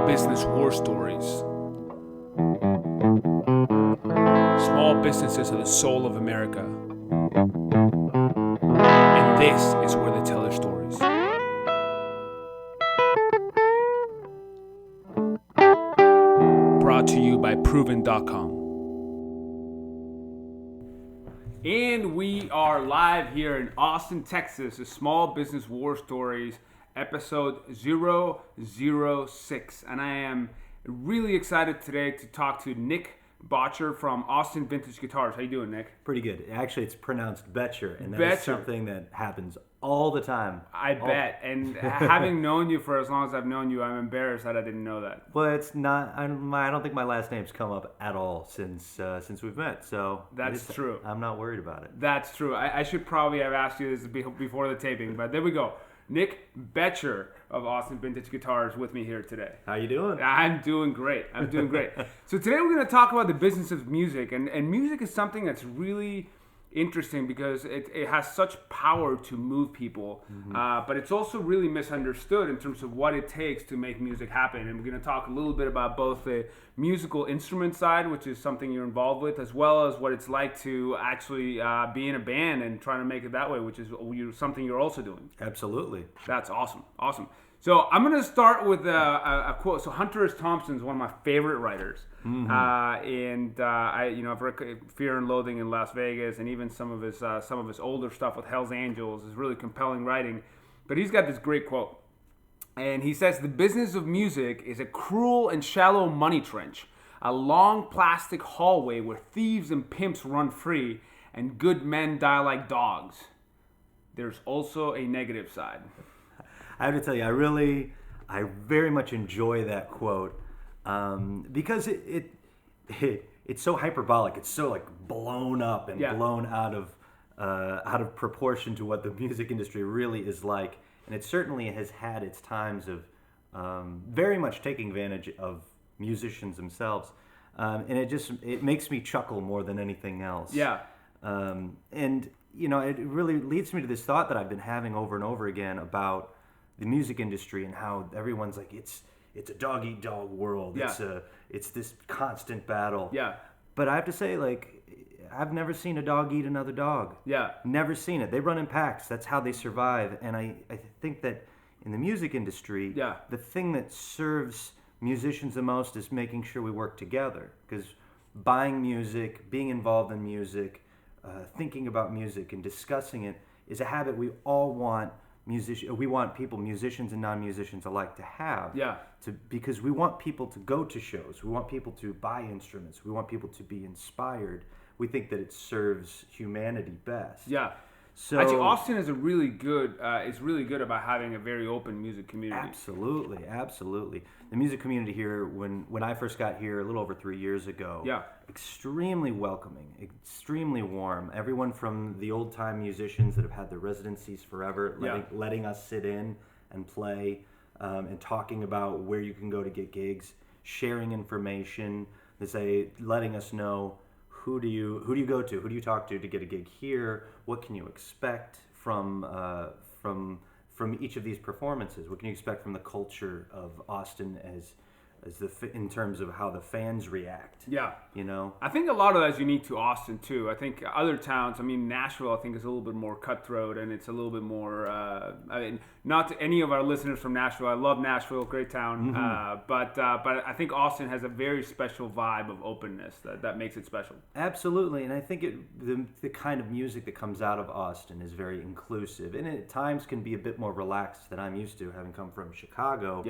Small business war stories. Small businesses are the soul of America. And this is where they tell their stories. Brought to you by Proven.com. And we are live here in Austin, Texas, the Small Business War Stories, episode 006. And I am really excited today to talk to Nick Boettcher from Austin Vintage Guitars. How you doing, Nick? Pretty good. Actually, it's pronounced Boettcher, and that's something that happens all the time. I bet. And having known you for as long as I've known you, I'm embarrassed that I didn't know that. Well, it's not. I don't think my last name's come up at all since we've met. So that's true. I'm not worried about it. That's true. I should probably have asked you this before the taping, but there we go. Nick Boettcher of Austin Vintage Guitars with me here today. How you doing? I'm doing great. So today we're going to talk about the business of music, and music is something that's really interesting because it has such power to move people, but it's also really misunderstood in terms of what it takes to make music happen. And we're going to talk a little bit about both the musical instrument side, which is something you're involved with, as well as what it's like to actually be in a band and trying to make it that way, which is something you're also doing. Absolutely. That's awesome. So I'm going to start with a quote. So Hunter S. Thompson is one of my favorite writers. I've read Fear and Loathing in Las Vegas, and even some of his older stuff with Hell's Angels is really compelling writing. But he's got this great quote. And he says, "The business of music is a cruel and shallow money trench, a long plastic hallway where thieves and pimps run free and good men die like dogs. There's also a negative side." I have to tell you, I very much enjoy that quote because it's so hyperbolic. It's so like blown up and blown out of proportion to what the music industry really is like. And it certainly has had its times of very much taking advantage of musicians themselves. And it makes me chuckle more than anything else. Yeah. And, it really leads me to this thought that I've been having over and over again about the music industry and how everyone's like, it's a dog-eat-dog world. Yeah. It's this constant battle. Yeah. But I have to say, I've never seen a dog eat another dog. Yeah. Never seen it. They run in packs. That's how they survive. And I think that in the music industry, the thing that serves musicians the most is making sure we work together. Because buying music, being involved in music, thinking about music and discussing it is a habit we all want musicians and non-musicians alike to have. Yeah. Because we want people to go to shows. We want people to buy instruments. We want people to be inspired. We think that it serves humanity best. Yeah. So actually, Austin is really good about having a very open music community. Absolutely. The music community here, when I first got here a little over 3 years ago, extremely welcoming, extremely warm. Everyone from the old-time musicians that have had their residencies forever, letting us sit in and play, and talking about where you can go to get gigs, sharing information, letting us know who do you go to, who do you talk to get a gig here, what can you expect from each of these performances, what can you expect from the culture of Austin in terms of how the fans react. I think a lot of that is unique to Austin too. I think other towns, Nashville I think is a little bit more cutthroat, and it's a little bit more not to any of our listeners from Nashville, I love Nashville, great town, but I think Austin has a very special vibe of openness that makes it special. Absolutely. And I think the kind of music that comes out of Austin is very inclusive, and at times can be a bit more relaxed than I'm used to, having come from Chicago,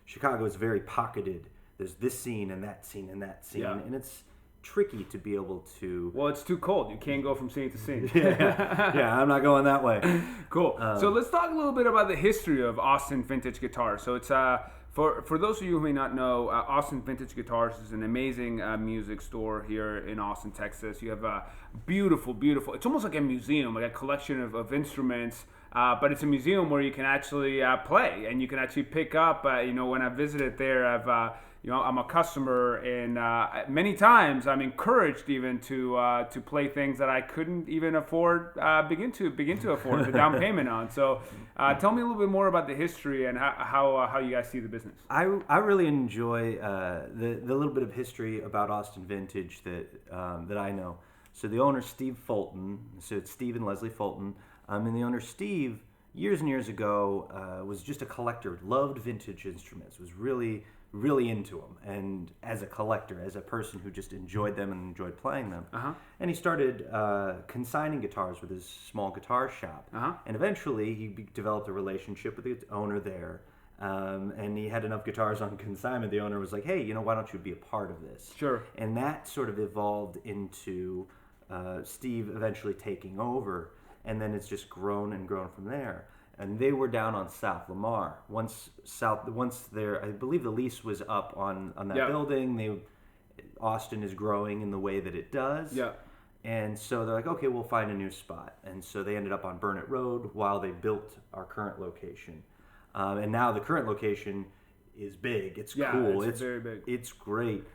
Chicago is very pocketed. There's this scene and that scene and that scene, and it's tricky to be able to... Well, it's too cold. You can't go from scene to scene. I'm not going that way. Cool. So let's talk a little bit about the history of Austin Vintage Guitars. So it's for those of you who may not know, Austin Vintage Guitars is an amazing music store here in Austin, Texas. You have a beautiful, it's almost like a museum, like a collection of instruments. But it's a museum where you can actually play, and you can actually pick up. When I visited there, I've I'm a customer, and many times I'm encouraged even to play things that I couldn't even afford, begin to afford the down payment on. So tell me a little bit more about the history and how you guys see the business. I really enjoy the little bit of history about Austin Vintage that I know. So the owner, Steve Fulton, so it's Steve and Leslie Fulton, and the owner, Steve, years and years ago, was just a collector, loved vintage instruments, was really, really into them. And as a collector, as a person who just enjoyed them and enjoyed playing them. And he started consigning guitars with his small guitar shop. And eventually he developed a relationship with the owner there. And he had enough guitars on consignment. The owner was like, hey, why don't you be a part of this? Sure. And that sort of evolved into Steve eventually taking over. And then it's just grown and grown from there. And they were down on South Lamar. Once there, I believe the lease was up on that building. Austin is growing in the way that it does. Yeah. And so they're like, okay, we'll find a new spot. And so they ended up on Burnett Road while they built our current location. And now the current location is big. It's cool. It's very big. It's great.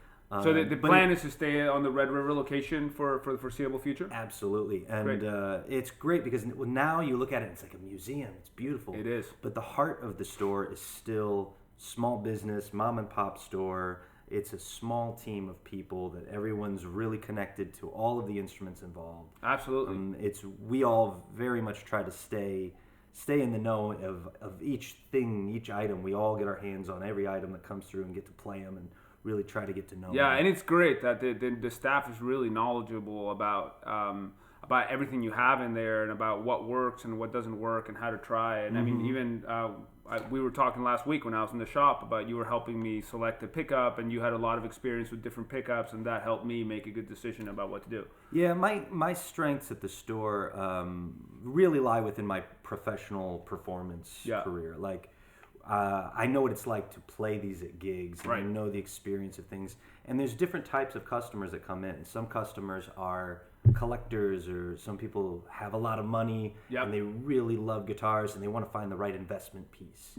So the plan is to stay on the Red River location for the foreseeable future? Absolutely. And it's great because now you look at it, it's like a museum. It's beautiful. It is. But the heart of the store is still small business, mom and pop store. It's a small team of people that everyone's really connected to all of the instruments involved. Absolutely. We all very much try to stay in the know of each thing, each item. We all get our hands on every item that comes through and get to play them and really try to get to know them. And it's great that the staff is really knowledgeable about everything you have in there and about what works and what doesn't work and how to try it. And I mean, even we were talking last week when I was in the shop about you were helping me select a pickup, and you had a lot of experience with different pickups, and that helped me make a good decision about what to do. Yeah, my strengths at the store really lie within my professional performance career. Like, I know what it's like to play these at gigs, and I know the experience of things. And there's different types of customers that come in. Some customers are collectors, or some people have a lot of money and they really love guitars and they want to find the right investment piece.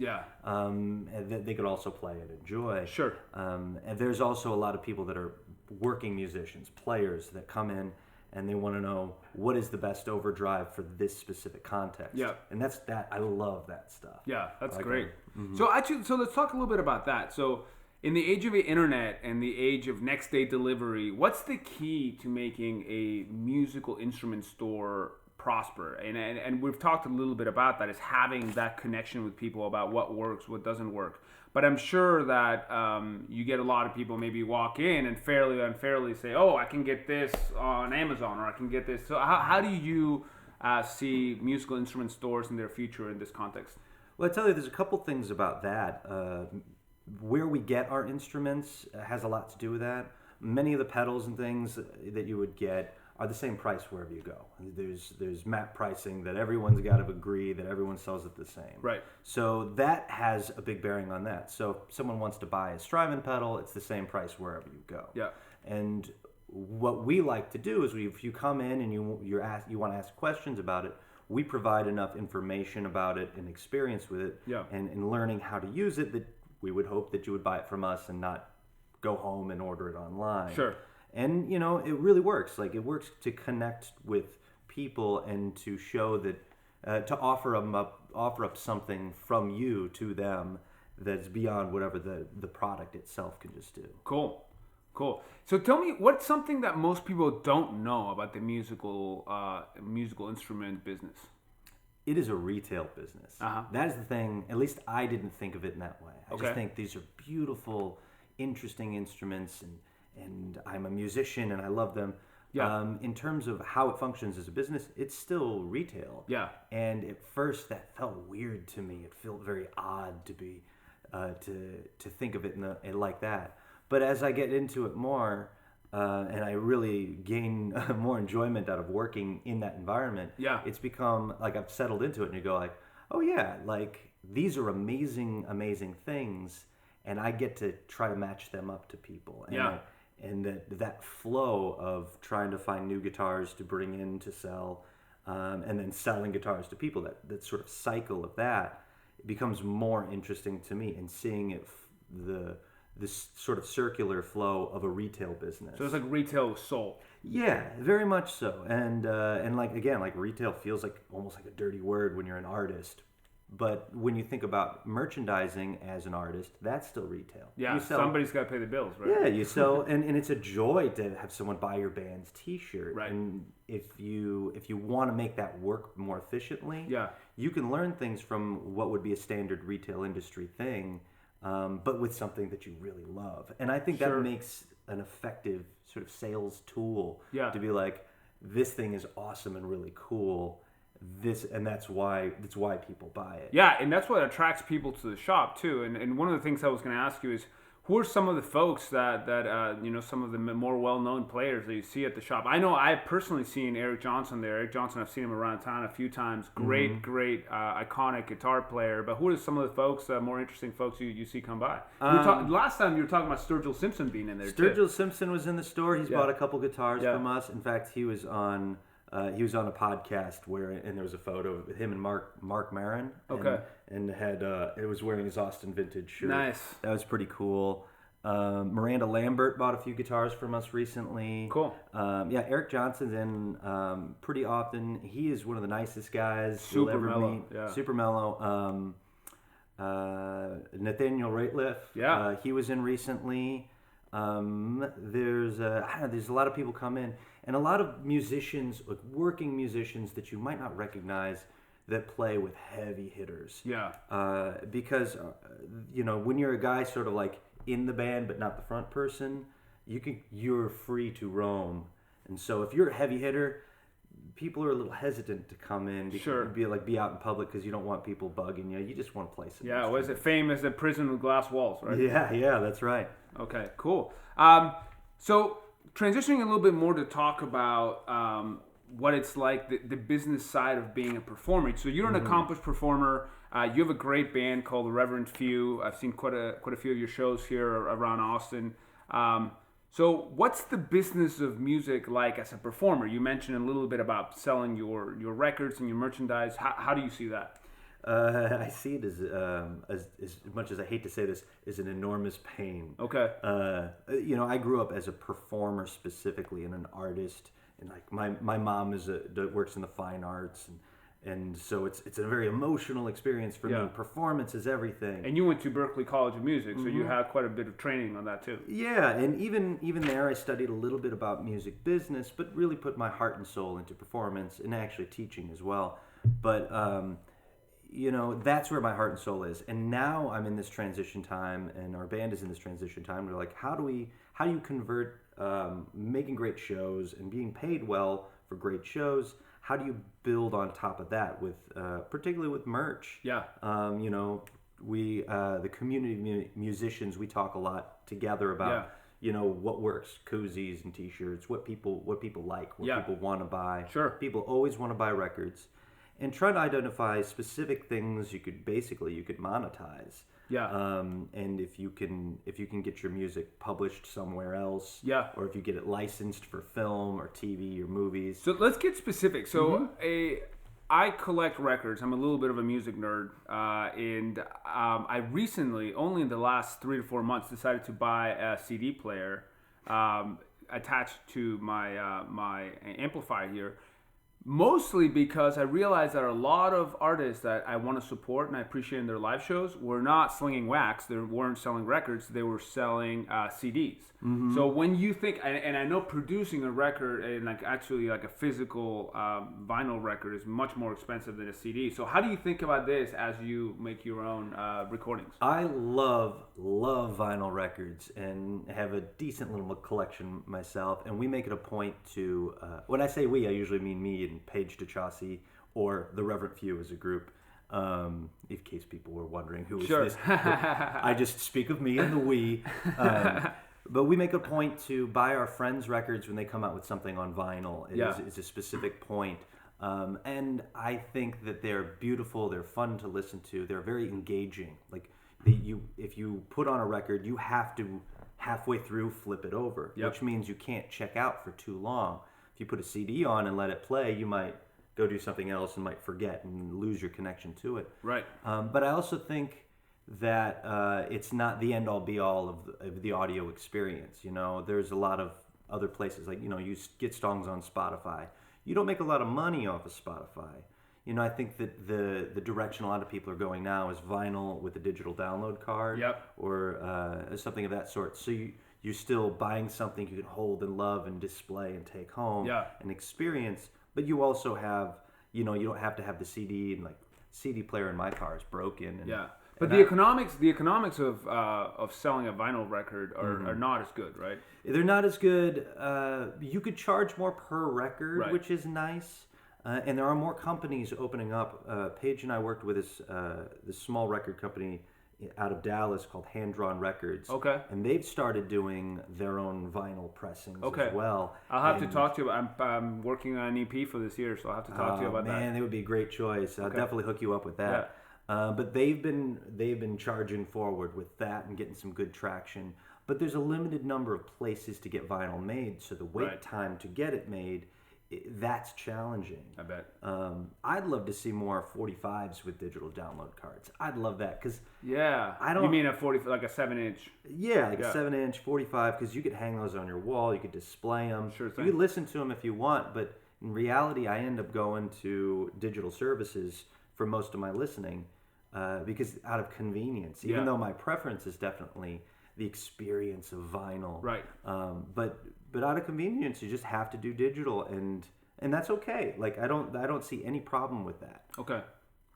And they could also play and enjoy. Sure. And there's also a lot of people that are working musicians, players that come in and they want to know what is the best overdrive for this specific context. And I love that stuff. That's great. So let's talk a little bit about that. So in the age of the internet and the age of next day delivery, what's the key to making a musical instrument store prosper? And we've talked a little bit about that, is having that connection with people about what works, what doesn't work. But I'm sure that you get a lot of people maybe walk in and fairly or unfairly say, oh, I can get this on Amazon, or I can get this. So how do you see musical instrument stores in their future in this context? Well, I tell you, there's a couple things about that. Where we get our instruments has a lot to do with that. Many of the pedals and things that you would get are the same price wherever you go. There's map pricing that everyone's got to agree that everyone sells it the same. Right. So that has a big bearing on that. So if someone wants to buy a Strymon pedal, it's the same price wherever you go. And what we like to do is if you come in and you want to ask questions about it, we provide enough information about it and experience with it and learning how to use it that we would hope that you would buy it from us and not go home and order it online. Sure. And, it really works. Like, it works to connect with people and to show that, to offer up something from you to them that's beyond whatever the product itself can just do. Cool. So tell me, what's something that most people don't know about the musical instrument business? It is a retail business. That is the thing. At least I didn't think of it in that way. I just think these are beautiful, interesting instruments, and I'm a musician and I love them. In terms of how it functions as a business, it's still retail. And at first that felt weird to me. It felt very odd to be to think of it like that. But as I get into it more, and I really gain more enjoyment out of working in that environment, it's become like I've settled into it, and you go like, oh yeah, like these are amazing, amazing things, and I get to try to match them up to people. And that flow of trying to find new guitars to bring in to sell, and then selling guitars to people, that sort of cycle of that becomes more interesting to me, and seeing it this sort of circular flow of a retail business. So it's like retail with soul. Yeah, very much so. And like, again, like retail feels like almost like a dirty word when you're an artist. But when you think about merchandising as an artist, that's still retail. Yeah, somebody's got to pay the bills, right? Yeah, you sell, and it's a joy to have someone buy your band's T-shirt. Right. And if you want to make that work more efficiently, yeah, you can learn things from what would be a standard retail industry thing, but with something that you really love. And I think that makes an effective sort of sales tool. Yeah. To be like, this thing is awesome and really cool. That's why people buy it. Yeah, and that's what attracts people to the shop too. And one of the things I was going to ask you is, who are some of the folks that some of the more well-known players that you see at the shop? I know I've personally seen Eric Johnson there. Eric Johnson, I've seen him around town a few times. Great, iconic guitar player. But who are some of the folks, more interesting folks you see come by? Last time you were talking about Sturgill Simpson being in there too. Sturgill Simpson was in the store. He's bought a couple guitars from us. In fact, he was on a podcast and there was a photo with him and Mark Maron. Okay. And had it was wearing his Austin vintage shirt. Nice. That was pretty cool. Miranda Lambert bought a few guitars from us recently. Cool. Eric Johnson's in pretty often. He is one of the nicest guys Super you'll ever mellow. meet. Yeah. Super mellow. Nathaniel Rateliff. Yeah. He was in recently. There's a lot of people come in, and a lot of musicians, like working musicians that you might not recognize, that play with heavy hitters. Yeah. Because when you're a guy sort of like in the band but not the front person, you're free to roam. And so if you're a heavy hitter, people are a little hesitant to come in. Be out in public because you don't want people bugging you. You just want to play some. Yeah. Was it fame as a prison with glass walls, right? Yeah, that's right. Okay, cool. So transitioning a little bit more to talk about what it's like, the business side of being a performer. So you're an accomplished performer. You have a great band called the Reverend Few. I've seen quite a few of your shows here around Austin. So what's the business of music like as a performer? You mentioned a little bit about selling your records and your merchandise. How do you see that? I see it as much as I hate to say this, is an enormous pain. Okay. I grew up as a performer specifically and an artist, and like my mom works in the fine arts, and so it's a very emotional experience for me. Performance is everything. And you went to Berklee College of Music, so you had quite a bit of training on that too. Yeah, and even there, I studied a little bit about music business, but really put my heart and soul into performance and actually teaching as well. But that's where my heart and soul is. And now I'm in this transition time, and our band is in this transition time. We're like, how do you convert making great shows and being paid well for great shows? How do you build on top of that with, particularly with merch? Yeah. We the community musicians, we talk a lot together about what works, koozies and T-shirts, what people like, what people want to buy. Sure. People always want to buy records. And try to identify specific things you could monetize. Yeah. And if you can get your music published somewhere else. Yeah. Or if you get it licensed for film or TV or movies. So let's get specific. So I collect records. I'm a little bit of a music nerd, and I recently, only in the last 3 to 4 months, decided to buy a CD player attached to my amplifier here. Mostly because I realized that a lot of artists that I want to support and I appreciate in their live shows were not slinging wax. They weren't selling records. They were selling CDs. Mm-hmm. So when you think, and I know producing a record and actually a physical vinyl record is much more expensive than a CD. So how do you think about this as you make your own recordings? I love vinyl records and have a decent little collection myself. And we make it a point to, when I say we, I usually mean me and Paige DeChaussee or the Reverend Few as a group. In case people were wondering who is this. I just speak of me and the we. But we make a point to buy our friends' records when they come out with something on vinyl. It's a specific point. And I think that they're beautiful, they're fun to listen to, they're very engaging. If you put on a record, you have to halfway through flip it over, which means you can't check out for too long. If you put a CD on and let it play, you might go do something else and might forget and lose your connection to it. Right. But I also think that it's not the end all be all of the audio experience. You know, there's a lot of other places, like, you know, you get songs on Spotify. You don't make a lot of money off of Spotify. You know, I think that the direction a lot of people are going now is vinyl with a digital download card, or something of that sort. So you're still buying something you can hold and love and display and take home and experience, but you also have, you know, you don't have to have the CD, and like CD player in my car is broken. And, but the economics of selling a vinyl record are not as good, right? They're not as good. You could charge more per record, which is nice. And there are more companies opening up. Paige and I worked with this small record company out of Dallas called Hand Drawn Records. Okay. And they've started doing their own vinyl pressings as well. I'll have to talk to you. I'm working on an EP for this year, so I'll have to talk to you about that. Man, it would be a great choice. I'll definitely hook you up with that. But they've been charging forward with that and getting some good traction. But there's a limited number of places to get vinyl made, so the wait time to get it made, that's challenging. I bet. I'd love to see more 45s with digital download cards. I'd love that because You mean a 40, like a 7-inch? Yeah, like a 7-inch 45, because you could hang those on your wall. You could display them. Sure thing. You could listen to them if you want, but in reality, I end up going to digital services for most of my listening because out of convenience. Even though my preference is definitely the experience of vinyl. Right. But out of convenience, you just have to do digital, and that's okay. Like I don't see any problem with that. Okay,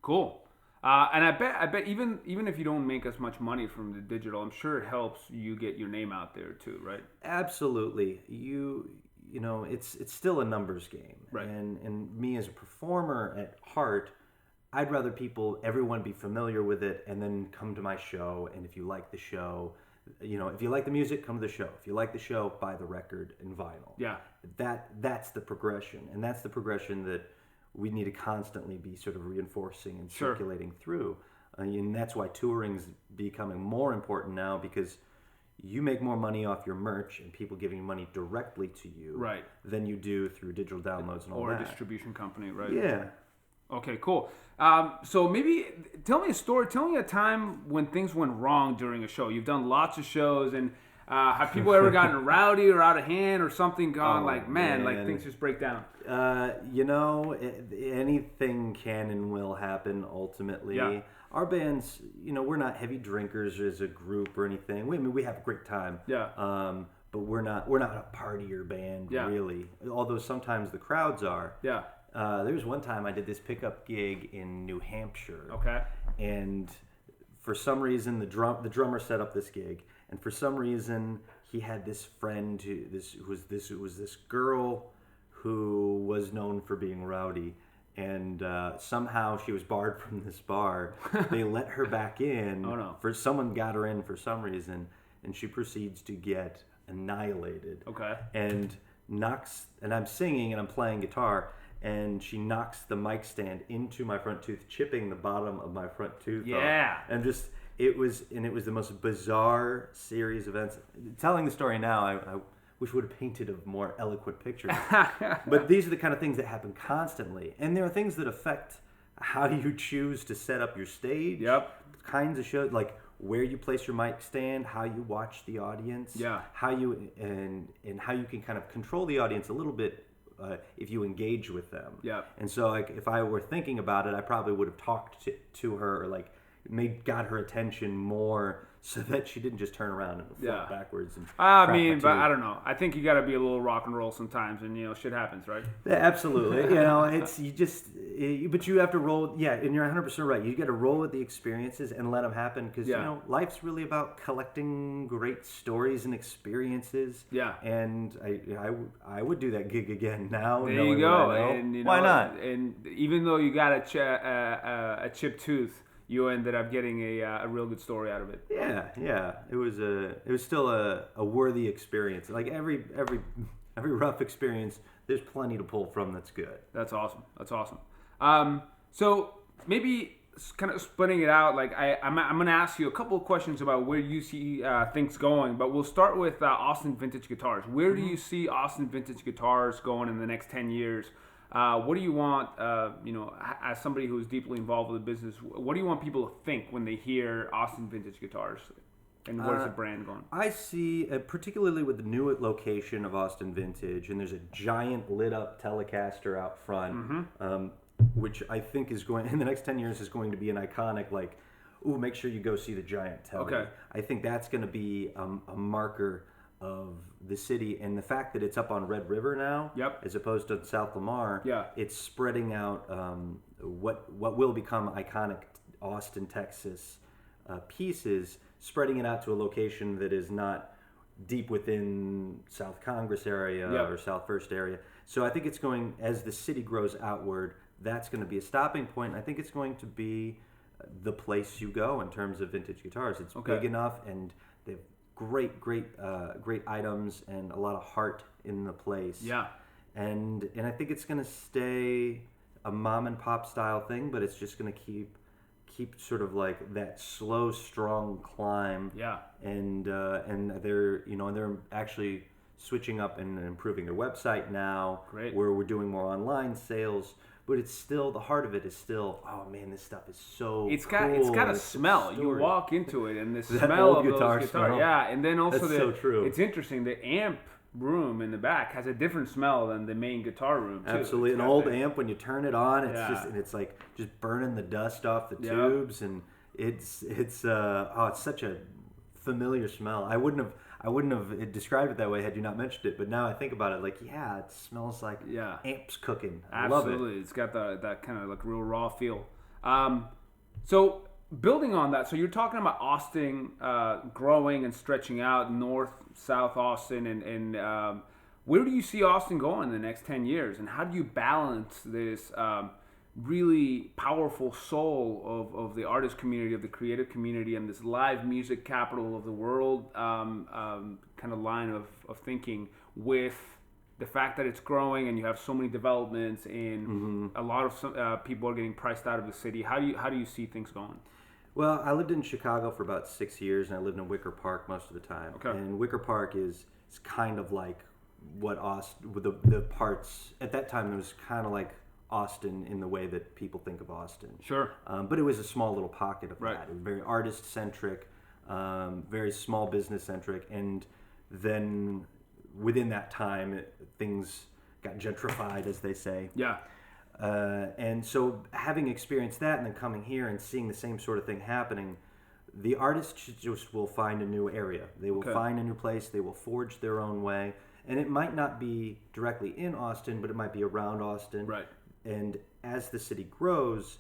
cool. And I bet even if you don't make as much money from the digital, I'm sure it helps you get your name out there too, right? Absolutely. You know, it's still a numbers game. Right. And me as a performer at heart, I'd rather everyone be familiar with it and then come to my show. And if you like the show, you know, if you like the music, come to the show. If you like the show, buy the record in vinyl. Yeah. That's the progression. And that's the progression that we need to constantly be sort of reinforcing and circulating through. And that's why touring's becoming more important now, because you make more money off your merch and people giving money directly to you than you do through digital downloads and all that. Or a distribution company, right? Yeah. Okay, cool. So maybe tell me a story. Tell me a time when things went wrong during a show. You've done lots of shows, and have people ever gotten rowdy or out of hand or something gone like things just break down? You know, anything can and will happen ultimately. Yeah. Our bands, you know, we're not heavy drinkers as a group or anything. We have a great time. Yeah. But we're not a partier band really. Although sometimes the crowds are. Yeah. There was one time I did this pickup gig in New Hampshire. Okay. And for some reason, the drummer set up this gig, and for some reason, he had this friend who was this girl who was known for being rowdy, and somehow she was barred from this bar. They let her back in. Oh no! Someone got her in for some reason, and she proceeds to get annihilated. Okay. And I'm singing and I'm playing guitar. And she knocks the mic stand into my front tooth, chipping the bottom of my front tooth. Yeah. Off. And it was the most bizarre series of events. Telling the story now, I wish would have painted a more eloquent picture. But these are the kind of things that happen constantly. And there are things that affect how you choose to set up your stage. Yep. Kinds of shows, like where you place your mic stand, how you watch the audience. Yeah. How you and how you can kind of control the audience a little bit. If you engage with them. Yeah. And so like if I were thinking about it, I probably would have talked to her, or like got her attention more, so that she didn't just turn around and flip backwards. And but I don't know. I think you got to be a little rock and roll sometimes, and shit happens, right? Yeah, absolutely. But you have to roll. Yeah, and you're 100% right. You got to roll with the experiences and let them happen, because life's really about collecting great stories and experiences. Yeah. And I would do that gig again now. There you go. And why not? And even though you got a chipped tooth, you ended up getting a real good story out of it. Yeah. It was still a worthy experience. Like every rough experience, there's plenty to pull from that's good. That's awesome. So maybe kind of splitting it out, like I'm going to ask you a couple of questions about where you see things going, but we'll start with Austin Vintage Guitars. Where do you see Austin Vintage Guitars going in the next 10 years? What do you want, as somebody who's deeply involved with the business, what do you want people to think when they hear Austin Vintage Guitars? And where's the brand going? I see, particularly with the new location of Austin Vintage, and there's a giant lit up Telecaster out front, which I think is going, in the next 10 years, is going to be an iconic, like, ooh, make sure you go see the giant Tele. Okay. I think that's going to be a marker of the city, and the fact that it's up on Red River now, as opposed to South Lamar, it's spreading out what will become iconic Austin, Texas pieces, spreading it out to a location that is not deep within South Congress area or South First area. So I think it's going, as the city grows outward, that's going to be a stopping point. I think it's going to be the place you go in terms of vintage guitars. It's big enough, and they have great items and a lot of heart in the place. Yeah. And I think it's going to stay a mom and pop style thing, but it's just going to keep sort of like that slow, strong climb. Yeah. And they're actually switching up and improving their website now. Great. Where we're doing more online sales. But it's still, the heart of it is still, oh man, this stuff is so it's cool. It's got a smell. You walk into it and the smell of those guitars. Yeah, and then also so true. It's interesting, the amp room in the back has a different smell than the main guitar room too. Absolutely. An old amp, when you turn it on, it's like just burning the dust off the tubes, and it's such a familiar smell. I wouldn't have described it that way had you not mentioned it, but now I think about it, like, it smells like amps cooking. I love it. Absolutely. It's got that kind of like real raw feel. So building on that, so you're talking about Austin growing and stretching out north, south Austin, and where do you see Austin going in the next 10 years? And how do you balance this really powerful soul of the artist community, of the creative community, and this live music capital of the world kind of line of thinking, with the fact that it's growing and you have so many developments and a lot of people are getting priced out of the city? How do you see things going? Well, I lived in Chicago for about 6 years, and I lived in Wicker Park most of the time. Okay. And Wicker Park is kind of like what Austin, the parts at that time, it was kind of like Austin in the way that people think of Austin. Sure. But it was a small little pocket of that. It was very artist-centric, very small business-centric, and then within that time, things got gentrified, as they say. Yeah. And so having experienced that and then coming here and seeing the same sort of thing happening, the artists just will find a new area. They will find a new place. They will forge their own way. And it might not be directly in Austin, but it might be around Austin. Right. And as the city grows,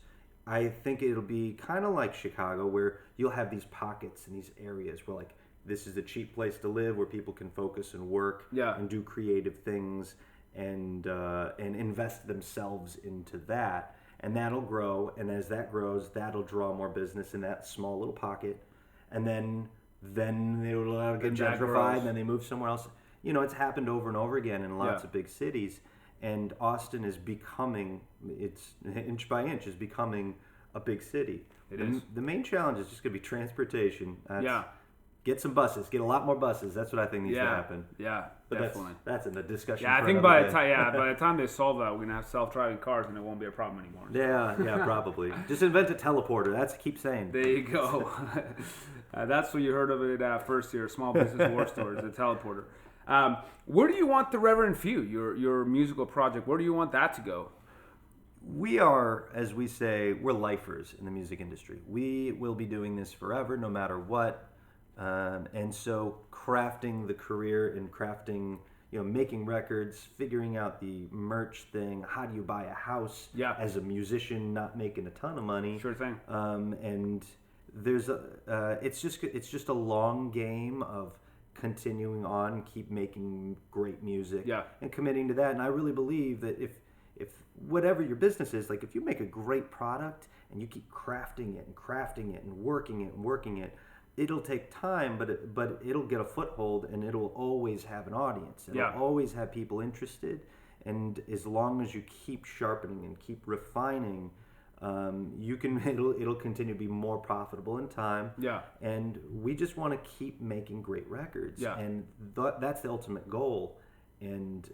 I think it'll be kind of like Chicago, where you'll have these pockets and these areas where, like, this is a cheap place to live, where people can focus and work and do creative things and invest themselves into that. And that'll grow. And as that grows, that'll draw more business in that small little pocket. And then it'll get gentrified, and then they move somewhere else. You know, it's happened over and over again in lots of big cities. And Austin is becoming, it's inch by inch, is becoming a big city. It is. The main challenge is just going to be transportation. Get some buses. Get a lot more buses. That's what I think needs to happen. Yeah, but definitely. That's in the discussion. Yeah, I think by the time they solve that, we're going to have self-driving cars, and it won't be a problem anymore. Yeah, probably. Just invent a teleporter. That's keep saying. There you go. That's what you heard of it first year, Small Business War Stories, the teleporter. Where do you want the Reverend Few, your musical project? Where do you want that to go? We are, as we say, we're lifers in the music industry. We will be doing this forever, no matter what. And so crafting the career and crafting, making records, figuring out the merch thing. How do you buy a house as a musician, not making a ton of money? Sure thing. And there's it's just a long game of continuing on, keep making great music, and committing to that. And I really believe that if whatever your business is, like, if you make a great product and you keep crafting it and working it, it'll take time, but it'll get a foothold, and it'll always have an audience. It'll always have people interested. And as long as you keep sharpening and keep refining, it'll continue to be more profitable in time. Yeah. And we just want to keep making great records. Yeah. And that's the ultimate goal. And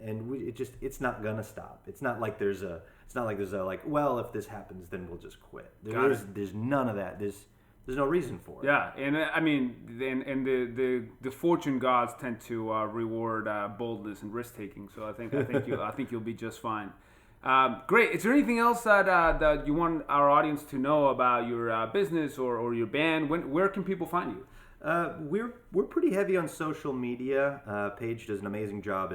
and it's not gonna stop. It's not like there's a like, well, if this happens, then we'll just quit. There's none of that. There's no reason for it. Yeah, and I mean, and the fortune gods tend to reward boldness and risk taking. So I think you'll be just fine. Great. Is there anything else that you want our audience to know about your business or your band? Where can people find you? We're pretty heavy on social media. Paige does an amazing job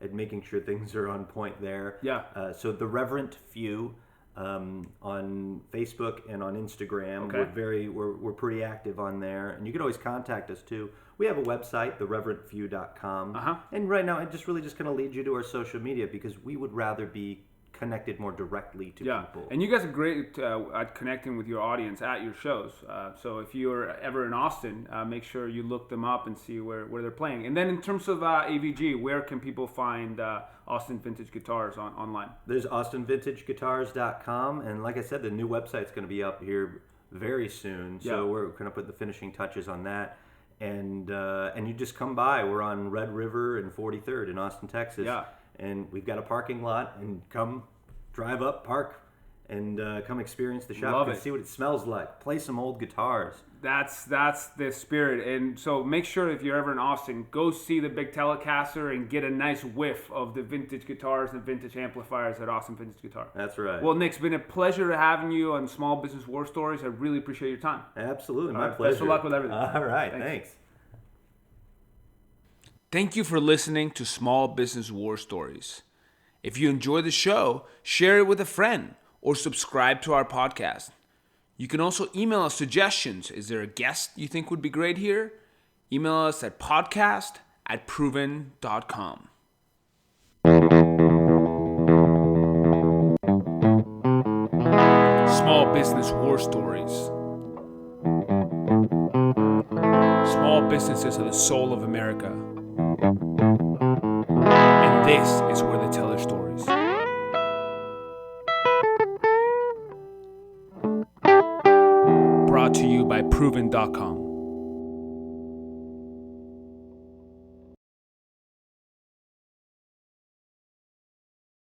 at making sure things are on point there. Yeah. So The Reverent Few on Facebook and on Instagram. Okay. We're pretty active on there, and you can always contact us too. We have a website, thereverentview.com. Uh-huh. And right now, it just really just kind of leads you to our social media because we would rather be connected more directly to people. And you guys are great at connecting with your audience at your shows. So if you're ever in Austin, make sure you look them up and see where they're playing. And then in terms of AVG, where can people find Austin Vintage Guitars online? There's austinvintageguitars.com, and like I said, the new website's going to be up here very soon. So we're going to put the finishing touches on that. And you just come by. We're on Red River and 43rd in Austin, Texas. Yeah. And we've got a parking lot, and come drive up, park, and come experience the shop. Love and it. See what it smells like. Play some old guitars. That's the spirit. And so make sure if you're ever in Austin, go see the big Telecaster and get a nice whiff of the vintage guitars and vintage amplifiers at Austin Vintage Guitar. That's right. Well, Nick, it's been a pleasure having you on Small Business War Stories. I really appreciate your time. Absolutely. My pleasure. Best of luck with everything. All right. Thanks. Thank you for listening to Small Business War Stories. If you enjoy the show, share it with a friend or subscribe to our podcast. You can also email us suggestions. Is there a guest you think would be great here? Email us at podcast@proven.com. Small Business War Stories. Small businesses are the soul of America. And this is where they tell their stories. Brought to you by Proven.com.